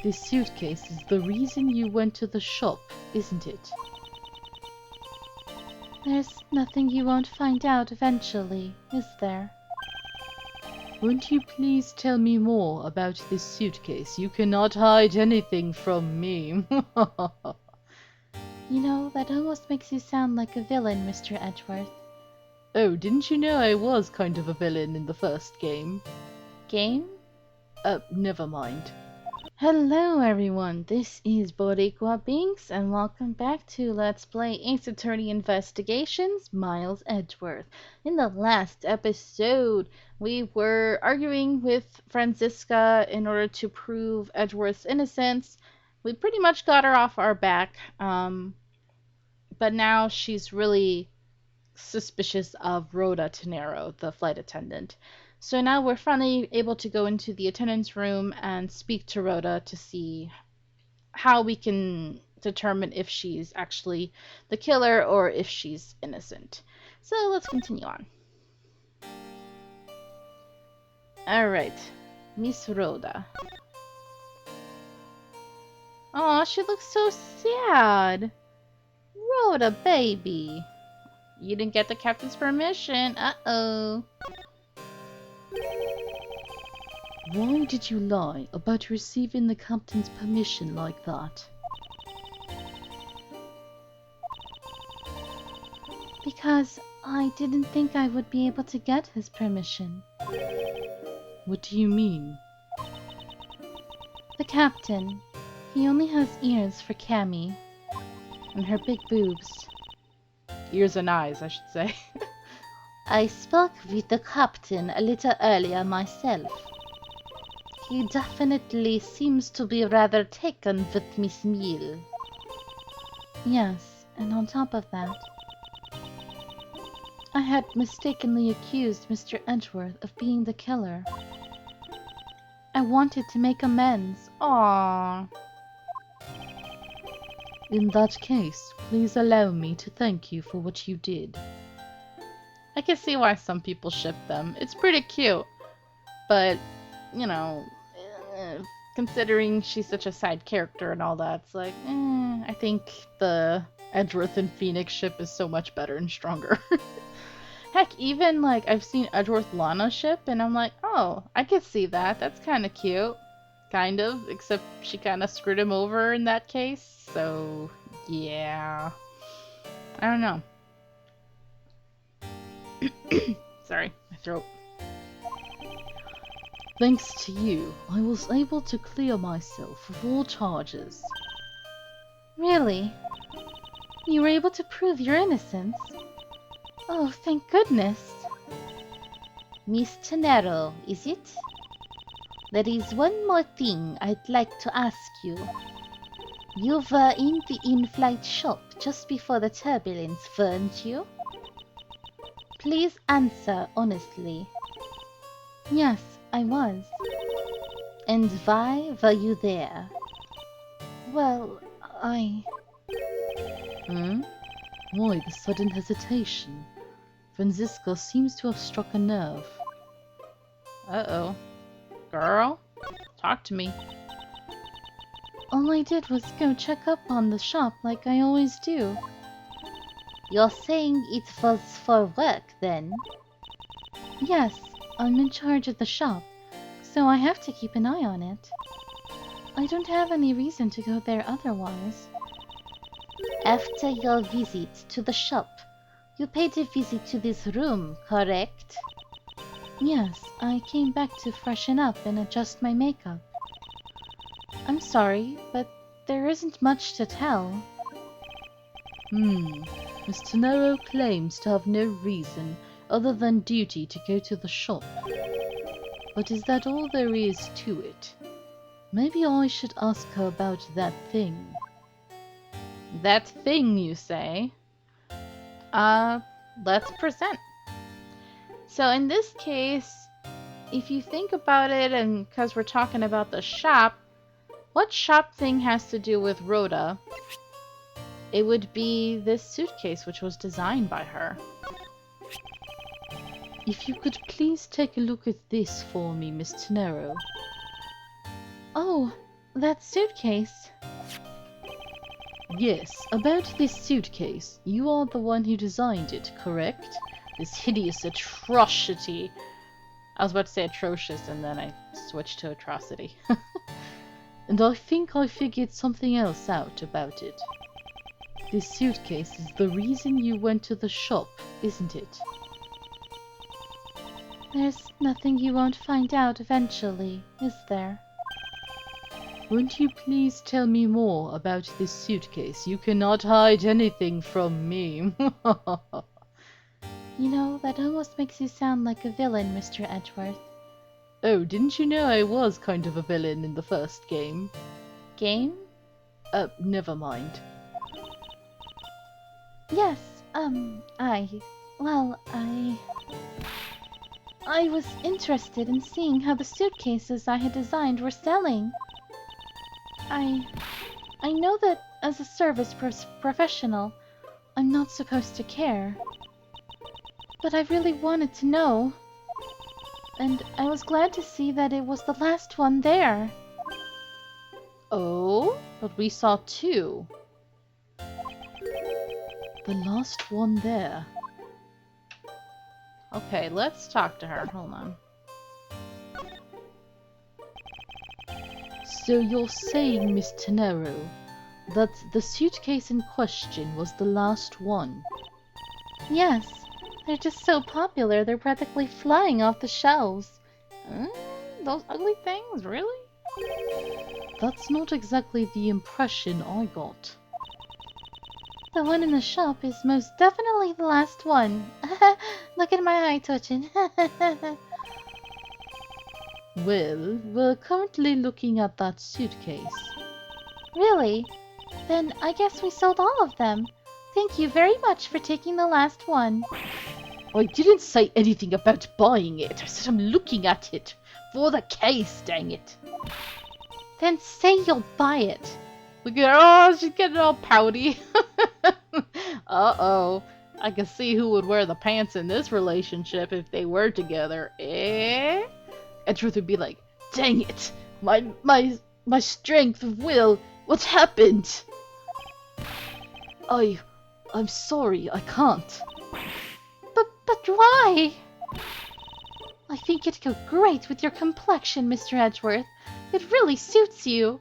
This suitcase is the reason you went to the shop, isn't it? There's nothing you won't find out eventually, is there? Won't you please tell me more about this suitcase? You cannot hide anything from me. You know, that almost makes you sound like a villain, Mr. Edgeworth. Oh, didn't you know I was kind of a villain in the first game? Game? Never mind. Hello everyone, this is Boricua Binks and welcome back to Let's Play Ace Attorney Investigations, Miles Edgeworth. In the last episode, we were arguing with Franziska in order to prove Edgeworth's innocence. We pretty much got her off our back, but now she's really suspicious of Rhoda Tenero, the flight attendant. So now we're finally able to go into the attendant's room and speak to Rhoda to see how we can determine if she's actually the killer or if she's innocent. So let's continue on. Alright, Miss Rhoda. Aw, she looks so sad. Rhoda, baby. You didn't get the captain's permission. Uh-oh. Why did you lie about receiving the captain's permission like that? Because I didn't think I would be able to get his permission. What do you mean? The captain. He only has ears for Cammy. And her big boobs. Ears and eyes, I should say. I spoke with the captain a little earlier myself. He definitely seems to be rather taken with Miss Meal. Yes, and on top of that, I had mistakenly accused Mr. Edgeworth of being the killer. I wanted to make amends. Aww. In that case, please allow me to thank you for what you did. I can see why some people ship them. It's pretty cute. But, you know, considering she's such a side character and all that, it's like, I think the Edgeworth and Phoenix ship is so much better and stronger. Heck, even, like, I've seen Edgeworth-Lana ship, and I'm like, oh, I could see that. That's kind of cute. Kind of, except she kind of screwed him over in that case, so, yeah. I don't know. Sorry, my throat. Thanks to you, I was able to clear myself of all charges. Really? You were able to prove your innocence? Oh, thank goodness. Miss Tenero, is it? There is one more thing I'd like to ask you. You were in the in-flight shop just before the turbulence, weren't you? Please answer honestly. Yes, I was. And why were you there? Well, Why the sudden hesitation? Franziska seems to have struck a nerve. Uh-oh. Girl, talk to me. All I did was go check up on the shop like I always do. You're saying it was for work, then? Yes, I'm in charge of the shop, so I have to keep an eye on it. I don't have any reason to go there otherwise. After your visit to the shop, you paid a visit to this room, correct? Yes, I came back to freshen up and adjust my makeup. I'm sorry, but there isn't much to tell. Miss Tenero claims to have no reason other than duty to go to the shop. But is that all there is to it? Maybe I should ask her about that thing. That thing, you say? Let's present. So in this case, if you think about it, and because we're talking about the shop, what shop thing has to do with Rhoda? It would be this suitcase, which was designed by her. If you could please take a look at this for me, Miss Tenero. Oh, that suitcase. Yes, about this suitcase. You are the one who designed it, correct? This hideous atrocity. I was about to say atrocious and then I switched to atrocity. And I think I figured something else out about it. This suitcase is the reason you went to the shop, isn't it? There's nothing you won't find out eventually, is there? Won't you please tell me more about this suitcase? You cannot hide anything from me. You know, that almost makes you sound like a villain, Mr. Edgeworth. Oh, didn't you know I was kind of a villain in the first game? Game? Never mind. Yes, I was interested in seeing how the suitcases I had designed were selling. I know that as a service professional, I'm not supposed to care. But I really wanted to know. And I was glad to see that it was the last one there. Oh, but we saw two. The last one there. Okay, let's talk to her. Hold on. So you're saying, Miss Tenero, that the suitcase in question was the last one? Yes, they're just so popular, they're practically flying off the shelves. Those ugly things, really? That's not exactly the impression I got. The one in the shop is most definitely the last one. Look at my eye twitching. Well, we're currently looking at that suitcase. Really? Then I guess we sold all of them. Thank you very much for taking the last one. I didn't say anything about buying it. I said I'm looking at it. For the case, dang it. Then say you'll buy it. Look at her. Oh, she's getting all pouty. Uh-oh. I can see who would wear the pants in this relationship if they were together. Eh? Edgeworth would be like, dang it. My strength of will. What's happened? I'm sorry. I can't. But why? I think it'd go great with your complexion, Mr. Edgeworth. It really suits you.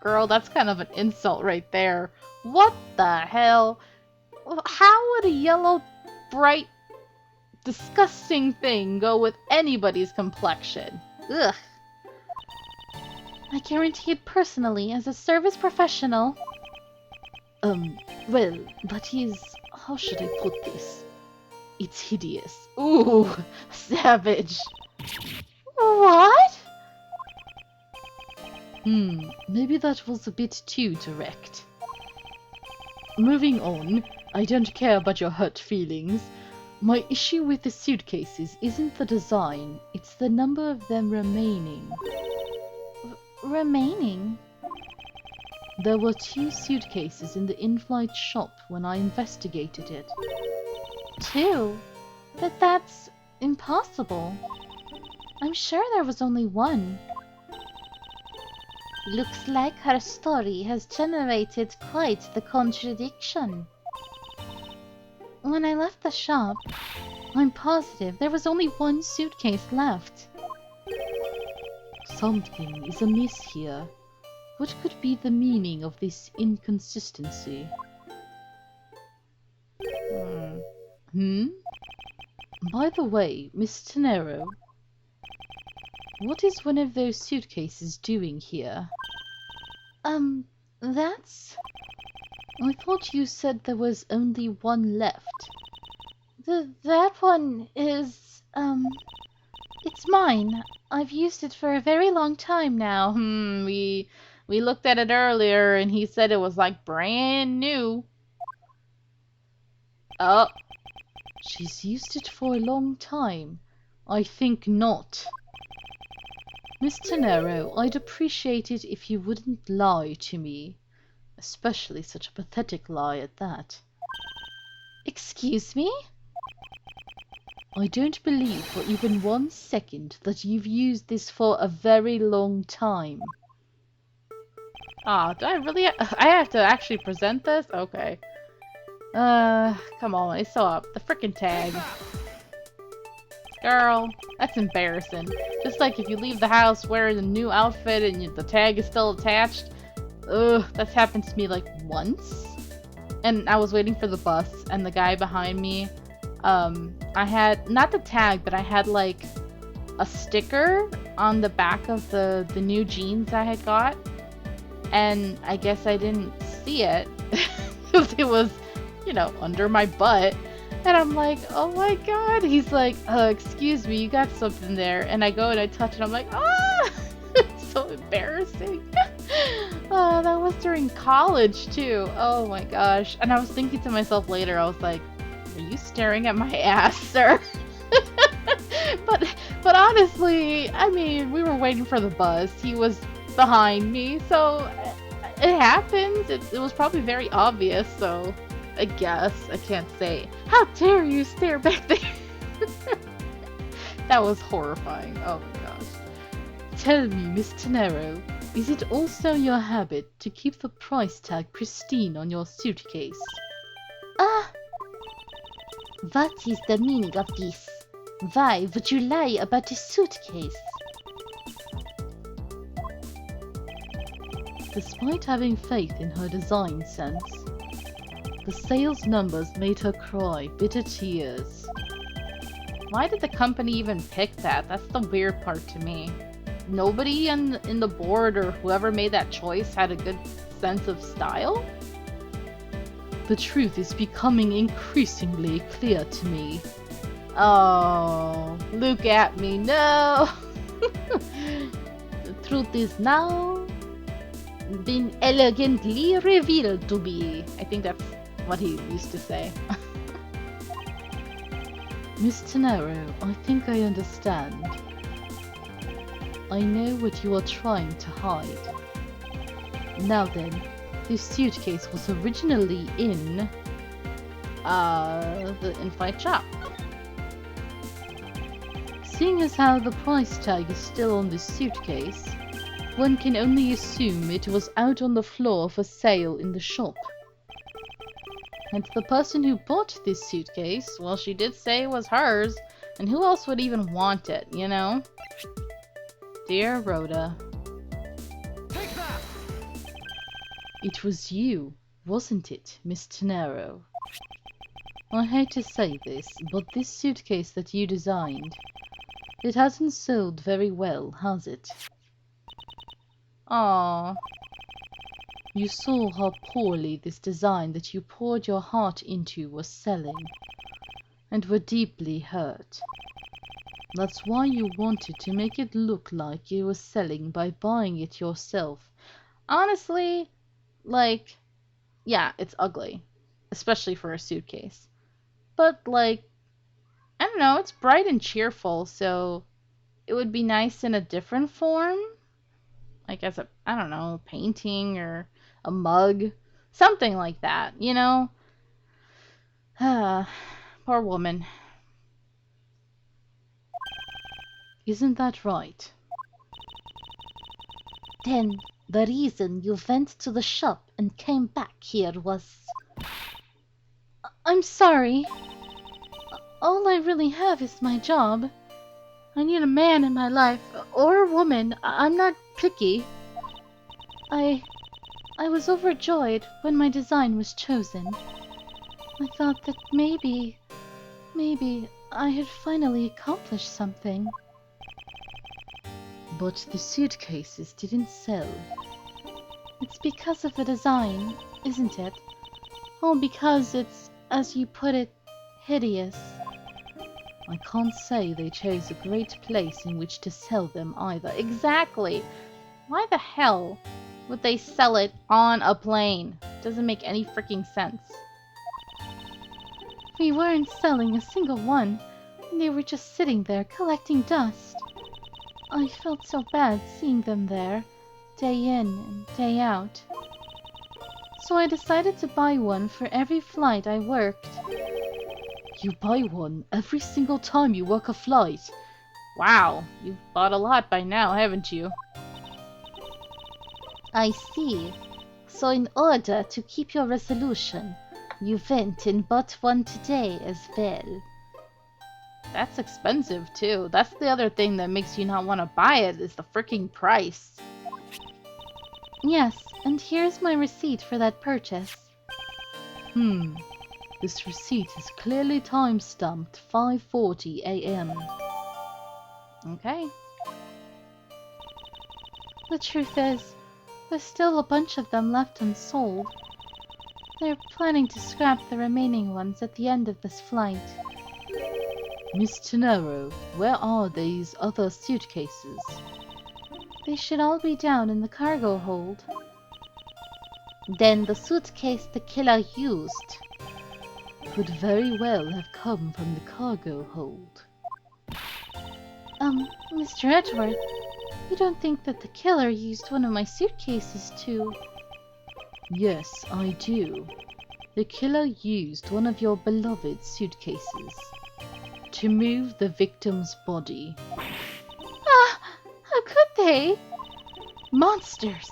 Girl, that's kind of an insult right there. What the hell? How would a yellow, bright, disgusting thing go with anybody's complexion? Ugh. I guarantee it personally as a service professional. Well, that is... How should I put this? It's hideous. Ooh, savage. What? Maybe that was a bit too direct. Moving on, I don't care about your hurt feelings. My issue with the suitcases isn't the design, it's the number of them remaining. Remaining? There were 2 suitcases in the in-flight shop when I investigated it. 2? But that's impossible. I'm sure there was only one. Looks like her story has generated quite the contradiction. When I left the shop, I'm positive there was only one suitcase left. Something is amiss here. What could be the meaning of this inconsistency? By the way, Miss Tenero, what is one of those suitcases doing here? That's... I thought you said there was only one left. That one is, it's mine. I've used it for a very long time now. We looked at it earlier and he said it was like brand new. Oh, she's used it for a long time. I think not. Miss Tenero, I'd appreciate it if you wouldn't lie to me. Especially such a pathetic lie at that. Excuse me? I don't believe for even 1 second that you've used this for a very long time. Aw, do I really I have to actually present this? Okay. Come on, I saw up. The frickin' tag. Girl, that's embarrassing. Just like if you leave the house wearing a new outfit and the tag is still attached. Ugh, that's happened to me like once. And I was waiting for the bus, and the guy behind me, I had, not the tag, but I had like a sticker on the back of the new jeans I had got. And I guess I didn't see it. Because it was, you know, under my butt. And I'm like, oh my god. He's like, excuse me, you got something there. And I go and I touch it. I'm like, ah! It's so embarrassing. Oh, that was during college too. Oh my gosh. And I was thinking to myself later, I was like, are you staring at my ass, sir? but honestly, I mean, we were waiting for the bus. He was behind me, so it happens. It was probably very obvious, so I guess I can't say, how dare you stare back there? That was horrifying. Oh my gosh. Tell me, Miss Tenero, is it also your habit to keep the price tag pristine on your suitcase? Ah, what is the meaning of this? Why would you lie about a suitcase? Despite having faith in her design sense, the sales numbers made her cry bitter tears. Why did the company even pick that? That's the weird part to me. Nobody in the board or whoever made that choice had a good sense of style? The truth is becoming increasingly clear to me. Oh, look at me, no! The truth is now been elegantly revealed to me. I think that's what he used to say. Miss Tenero, I think I understand. I know what you are trying to hide. Now then, this suitcase was originally in the in-flight shop. Seeing as how the price tag is still on this suitcase, one can only assume it was out on the floor for sale in the shop. And the person who bought this suitcase, well, she did say it was hers, and who else would even want it, you know? Dear Rhoda. Take that! It was you, wasn't it, Miss Tenero? I hate to say this, but this suitcase that you designed, it hasn't sold very well, has it? Aww. You saw how poorly this design that you poured your heart into was selling, and were deeply hurt. That's why you wanted to make it look like you were selling by buying it yourself. Honestly, like, yeah, it's ugly, especially for a suitcase. But, like, I don't know, it's bright and cheerful, so it would be nice in a different form. Like as a, I don't know, painting or a mug. Something like that, you know? Poor woman. Isn't that right? Then the reason you went to the shop and came back here was... I'm sorry. All I really have is my job. I need a man in my life, or a woman. I'm not picky. I was overjoyed when my design was chosen. I thought that maybe I had finally accomplished something. But the suitcases didn't sell. It's because of the design, isn't it? Oh, because it's, as you put it, hideous. I can't say they chose a great place in which to sell them either. Exactly! Why the hell would they sell it on a plane? Doesn't make any freaking sense. We weren't selling a single one. They were just sitting there collecting dust. I felt so bad seeing them there, day in and day out. So I decided to buy one for every flight I worked. You buy one every single time you work a flight? Wow, you've bought a lot by now, haven't you? I see. So in order to keep your resolution, you went and bought one today as well. That's expensive too. That's the other thing that makes you not want to buy it is the freaking price. Yes, and here's my receipt for that purchase. This receipt is clearly time-stamped 5:40 a.m. Okay. The truth is, there's still a bunch of them left unsold. They're planning to scrap the remaining ones at the end of this flight. Miss Tenero, where are these other suitcases? They should all be down in the cargo hold. Then the suitcase the killer used Could very well have come from the cargo hold. Mr. Edgeworth, you don't think that the killer used one of my suitcases to... Yes, I do. The killer used one of your beloved suitcases to move the victim's body. Ah! How could they? Monsters!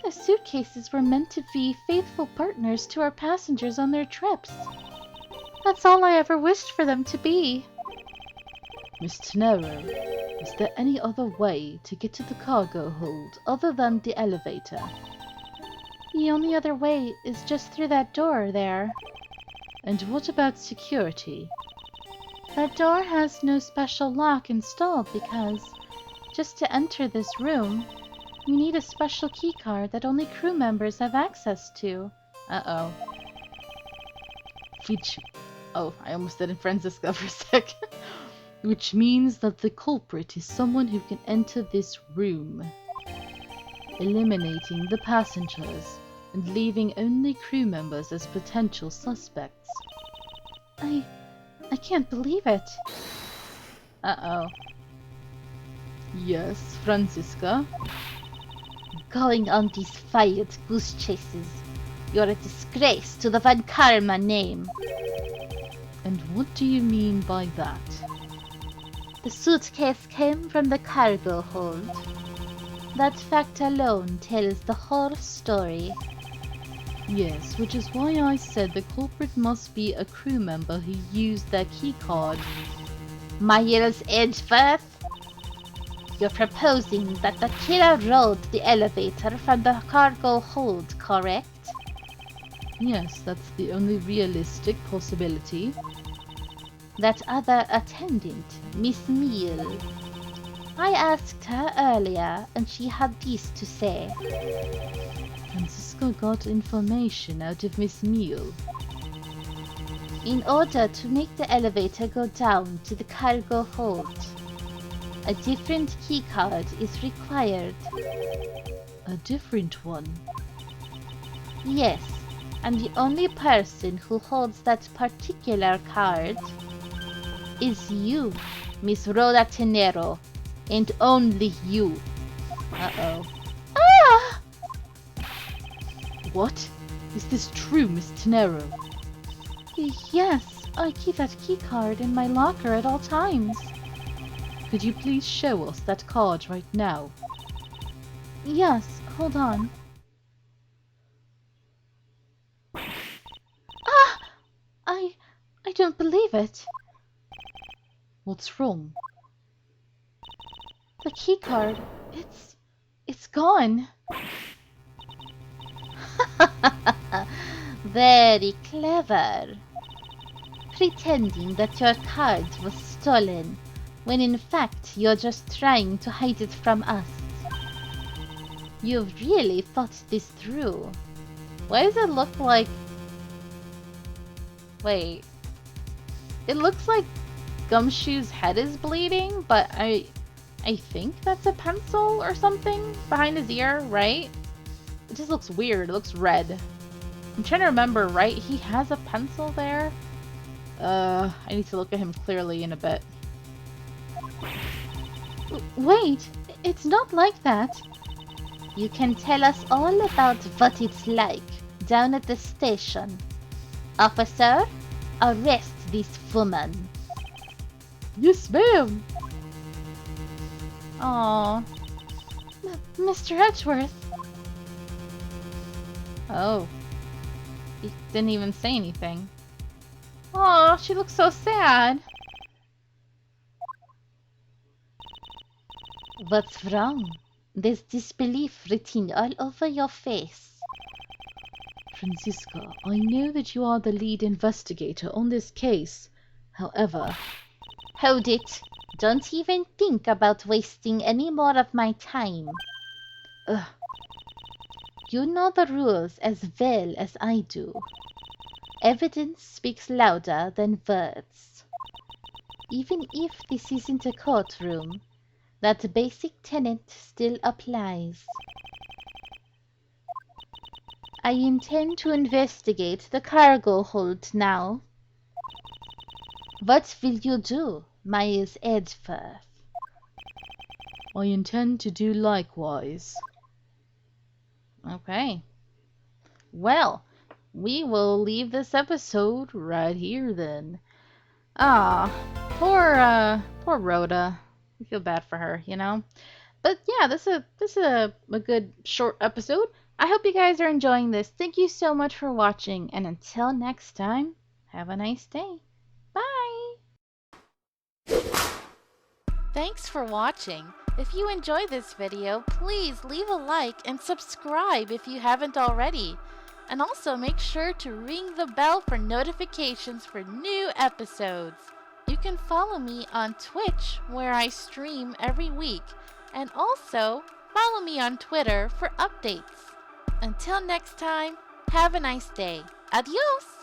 The suitcases were meant to be faithful partners to our passengers on their trips. That's all I ever wished for them to be. Miss Tenero, is there any other way to get to the cargo hold other than the elevator? The only other way is just through that door there. And what about security? That door has no special lock installed because, just to enter this room, you need a special keycard that only crew members have access to. Uh-oh. Oh, I almost did in Francisca for a sec. Which means that the culprit is someone who can enter this room, eliminating the passengers and leaving only crew members as potential suspects. I can't believe it. Uh-oh. Yes, Francisca? Going on these fired goose chases. You're a disgrace to the Van Karma name. And what do you mean by that? The suitcase came from the cargo hold. That fact alone tells the whole story. Yes, which is why I said the culprit must be a crew member who used their keycard. Miles Edgeworth? You're proposing that the killer rode the elevator from the cargo hold, correct? Yes, that's the only realistic possibility. That other attendant, Miss Meal. I asked her earlier, and she had this to say. Francisco got information out of Miss Meal. In order to make the elevator go down to the cargo hold, a different keycard is required. A different one? Yes, and the only person who holds that particular card is you, Miss Rhoda Tenero, and only you. Uh-oh. Ah! What? Is this true, Miss Tenero? Yes, I keep that keycard in my locker at all times. Could you please show us that card right now? Yes, hold on. Ah! I don't believe it. What's wrong? The keycard, it's gone. Very clever. Pretending that your card was stolen, when in fact you're just trying to hide it from us. You've really thought this through. Why does it look like... Wait. It looks like Gumshoe's head is bleeding, but I think that's a pencil or something behind his ear, right? It just looks weird. It looks red. I'm trying to remember, right? He has a pencil there? I need to look at him clearly in a bit. Wait, it's not like that. You can tell us all about what it's like down at the station. Officer, arrest this woman. Yes, ma'am! Aww. Mr. Edgeworth. Oh, he didn't even say anything. Oh, she looks so sad. What's wrong? There's disbelief written all over your face. Francisca, I know that you are the lead investigator on this case. However... Hold it! Don't even think about wasting any more of my time. Ugh. You know the rules as well as I do. Evidence speaks louder than words. Even if this isn't a courtroom, that basic tenet still applies. I intend to investigate the cargo hold now. What will you do, Miles Edgeworth? I intend to do likewise. Okay. Well, we will leave this episode right here then. Ah, poor Rhoda. I feel bad for her, you know. But yeah, this is a good short episode. I hope you guys are enjoying this. Thank you so much for watching, and until next time, have a nice day. Bye. Thanks for watching. If you enjoyed this video, please leave a like and subscribe if you haven't already. And also make sure to ring the bell for notifications for new episodes. You can follow me on Twitch, where I stream every week, and also follow me on Twitter for updates. Until next time, have a nice day. Adios!